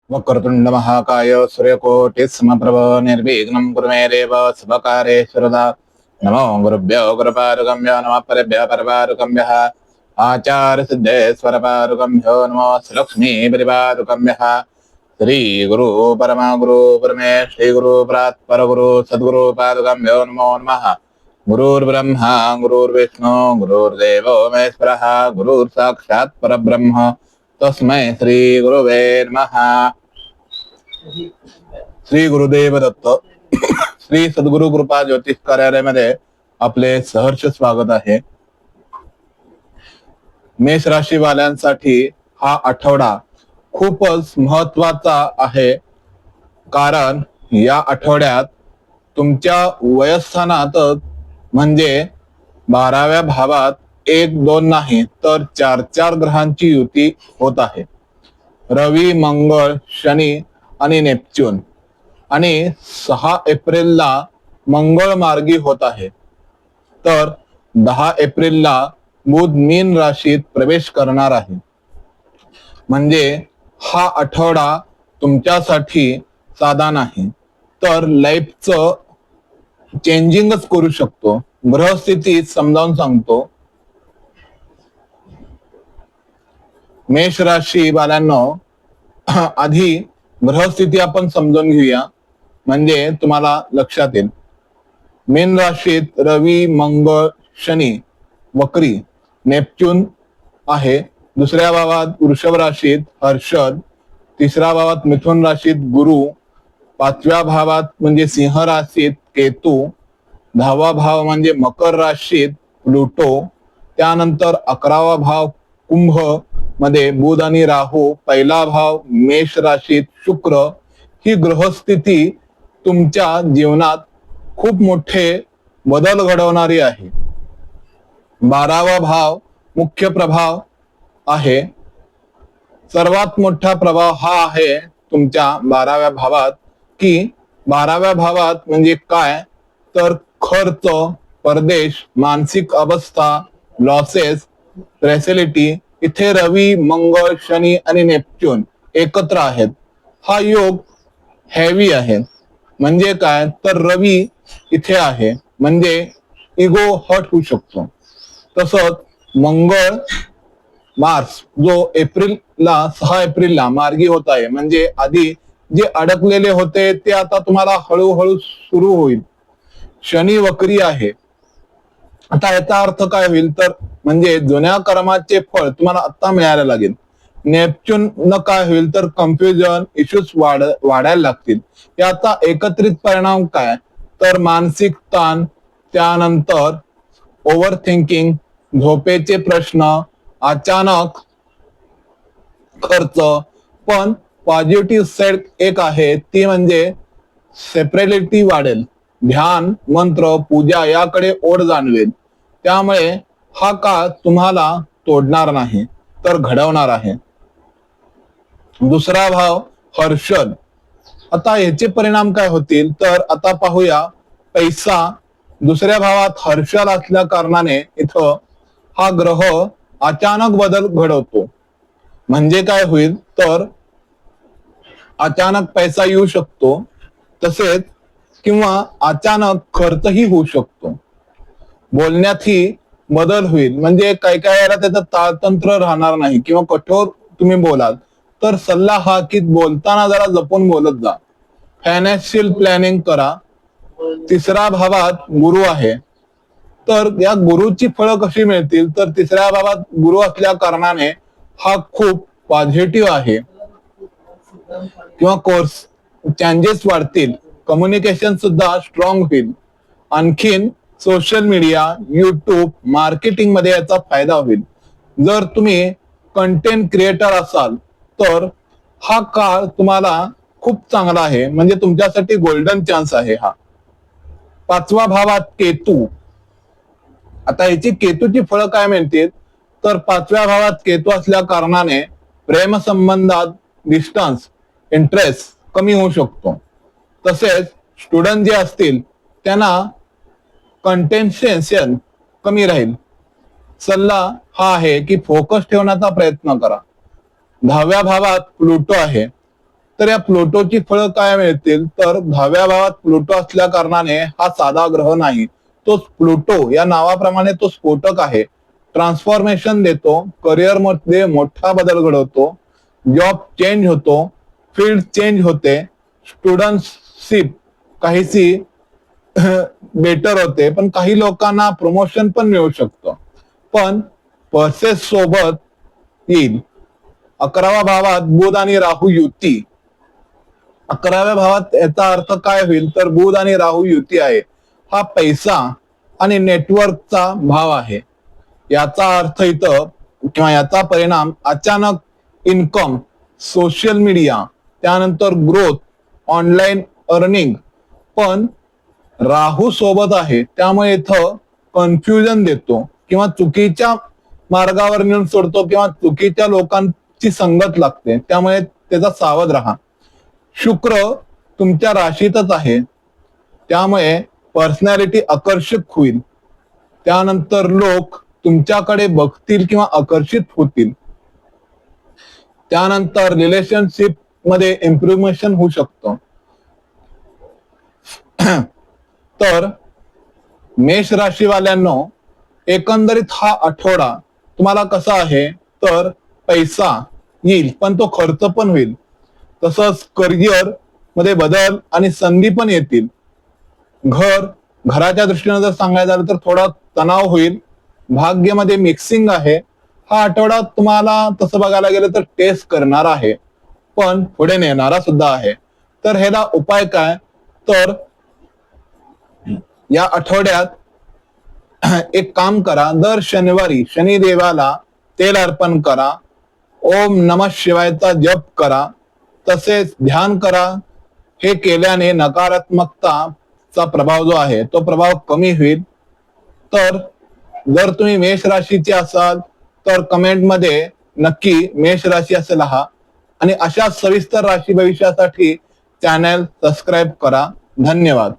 वक्रतुंड महाकाय सूर्यकोटि समप्रभ निर्विघ्नं कुरु मे देव शुभकार्येषु नमो गुरुभ्यो गुरुपारुगम्यो नमः परेभ्यः परपारुगम्यः आचार्य सिद्धेश्वरपारुगम्यो नमो लक्ष्मी परिपारुगम्यः श्री गुरु परमा गुरु परमे श्री गुरु परात् परगुरु सद्गुरु पारुगम्यो नमो नमः। गुरुर्ब्रह्मा गुरुर्विष्णु गुरुर्देवो महेश्वरः गुरुर्साक्षात् परब्रह्म तस्मै श्री गुरुवे नमः। श्री गुरुदेव दत्त श्री सद्गुरु कृपा ज्योतिष कार्यालयामध्ये आपले सहर्ष स्वागत आहे। मेष राशी वाल्यांसाठी हा आठवडा खूपच महत्वाचा आहे, कारण या आठवड्यात तुमच्या वयस्थानात म्हणजे 12व्या भावात 1-2 नाही तर 4 ग्रहांची युती होत आहे। रवी, मंगळ, शनी आणि नेपच्यून आणि 6 एप्रिलला मंगळ मार्गी होत आहे, तर 10 एप्रिलला बुध मीन राशीत प्रवेश करणार आहे। म्हणजे हा आठवडा तुमच्यासाठी साधा नाही तर लाईफचं चेंजिंगच करू शकतो। ग्रहस्थिती समजावून सांगतो। मेष राशी वाल्यांनो, आधी ग्रहस्थिती आपण समजून घेऊया म्हणजे तुम्हाला लक्षात येईल। मीन राशीत रवी, मंगळ, शनी वक्री, नेपच्यून आहे। दुसऱ्या भावात वृषभ राशीत हर्षद, तिसऱ्या भावात मिथुन राशीत गुरु, 5व्या भावात म्हणजे सिंह राशीत केतू, 10वा भाव म्हणजे मकर राशीत प्लुटो, त्यानंतर 11वा भाव कुंभ मध्ये बुध आणि राहू, पहिला भाव मेष राशीत शुक्र। ही ग्रहस्थिती तुमच्या जीवनात खूप मोठे बदल घडवणारी आहे। 12वा भाव मुख्य प्रभाव आहे। सर्वात मोठा प्रभाव हा आहे तुमच्या 12व्या भावात, की 12व्या भावात म्हणजे काय तर खर्च, परदेश, मानसिक अवस्था, लॉसेस, फॅसिलिटी। इथे रवी, मंगळ, शनी आणि नेपच्यून एकत्र आहेत। हा योग हेवी आहे। म्हणजे काय तर रवी इथे आहे म्हणजे इगो हर्ट होऊ शकतो। तसंच मंगळ मार्स जो 6 एप्रिलला मार्गी होत आहे, म्हणजे आधी जे अडकलेले होते ते आता तुम्हाला हळूहळू सुरू होईल। शनी वक्री आहे। आता याचा अर्थ काय होईल तर म्हणजे जुन्या कर्माचे फळ तुम्हाला आता मिळायला लागेल। नेपच्यून न काय होईल तर कन्फ्युजन, इश्यूज वाढायला लागतील। याचा एकत्रित परिणाम काय तर मानसिक ताण, त्यानंतर ओव्हर थिंकिंग, झोपेचे प्रश्न, अचानक खर्च। पण पॉझिटिव्ह साइड एक आहे, ती म्हणजे सेपरेलिटी वाढेल, ध्यान, मंत्र, पूजा याकडे ओढ जाणवेल। त्यामुळे हा काळ तुम्हाला तोडणार नाही तर घडवणार आहे। दुसरा भाव हर्षद, आता याचे परिणाम काय होतील तर आता पाहूया। पैसा दुसऱ्या भावात हर्षद असल्या कारणाने इथं हा ग्रह अचानक बदल घडवतो। म्हणजे काय होईल तर अचानक पैसा येऊ शकतो, तसेच किंवा अचानक खर्चही होऊ शकतो। बोलण्यातही बदल होईल, म्हणजे काही वेळेला त्याचं ताळतंत्र राहणार नाही किंवा कठोर तुम्ही बोलाल तर सल्ला हा की बोलताना जरा जपून बोलत जा। फायनान्शियल प्लॅनिंग करा। तिसऱ्या भावात गुरु आहे, तर या गुरुची फळं कशी मिळतील तर तिसऱ्या भावात गुरु असल्या कारणाने हा खूप पॉझिटिव्ह आहे किंवा कोर्स चेंजेस वाढतील। कम्युनिकेशन सुद्धा स्ट्रॉंग होईल। आणखीन सोशल मीडिया, युट्यूब, मार्केटिंग मध्ये याचा फायदा होईल। जर तुम्ही कंटेंट क्रिएटर असाल तर हा काळ तुम्हाला खूप चांगला आहे, म्हणजे तुमच्यासाठी गोल्डन चान्स आहे हा। 5व्या भावात केतू, आता याची केतूची फळं काय मिळतील तर 5व्या भावात केतू असल्या कारणाने प्रेम संबंधात डिस्टन्स, इंटरेस्ट कमी होऊ शकतो। तसेच स्टुडंट जे असतील त्यांना कंटेन्शन कमी राहील। सल्ला हा आहे की फोकस ठेवण्याचा प्रयत्न करा। 10व्या भावात प्लुटो आहे, तर या प्लुटोची फळं काय मिळतील, तर 10व्या भावात प्लुटो असल्या कारणाने हा साधा ग्रह नाही, तो प्लुटो या नावाप्रमाणे तो स्फोटक आहे. ट्रान्सफॉर्मेशन देतो, करिअर मध्ये मोठा बदल घडवतो, जॉब चेंज होतो, फील्ड चेंज होते, स्टुडंटशिप काहीशी बेटर होते, पण काही लोकांना प्रमोशन पण मिळू शकतं. पण पर्सेस सोबत येईल. 11व्या भावात बुध आणि राहू युती. 11व्या भावात याचा अर्थ काय होईल, तर बुध आणि राहू युती आहे. हा पैसा आणि नेटवर्कचा भाव आहे. याचा अर्थ इथं किंवा याचा परिणाम अचानक इन्कम, सोशल मीडिया, त्यानंतर ग्रोथ, ऑनलाईन अर्निंग. पण राहू सोबत आहे त्यामुळे इथं कन्फ्युजन देतो किंवा चुकीच्या मार्गावर नेऊन सोडतो किंवा चुकीच्या लोकांची संगत लागते, त्यामुळे त्याचा सावध राहा. शुक्र तुमच्या राशीतच आहे, त्यामुळे पर्सनॅलिटी आकर्षक होईल. त्यानंतर लोक तुमच्याकडे बघतील किंवा आकर्षित होतील. त्यानंतर रिलेशनशिप मध्ये इम्प्रुव्हमेशन होऊ शकतं. तर मेष राशीवाल्यांनो, एकंदरीत हा आठवडा तुम्हाला कसा आहे, तर पैसा येईल पण तो खर्च पण होईल. तसंच करिअर मध्ये बदल आणि संधी पण येतील. घराच्या दृष्टीने जर सांगायचं झालं तर थोडा तणाव होईल. भाग्यामध्ये मिक्सिंग आहे. हा आठवडा तुम्हाला तसं बघायला गेलं तर टेस्ट करणार आहे, पण पुढे नेणारा सुद्धा आहे. तर ह्याला उपाय काय, तर या आठवड्यात एक काम करा, दर शनिवारी शनिदेवाला तेल अर्पण करा, ओम नमः शिवायचा जप करा, तसेच ध्यान करा. हे केल्याने नकारात्मकताचा प्रभाव जो आहे तो प्रभाव कमी होईल. तर जर तुम्ही मेष राशीचे असाल तर कमेंट मध्ये नक्की मेष राशी असे लिहा आणि अशा सविस्तर राशी भविष्यासाठी चॅनल सबस्क्राईब करा. धन्यवाद.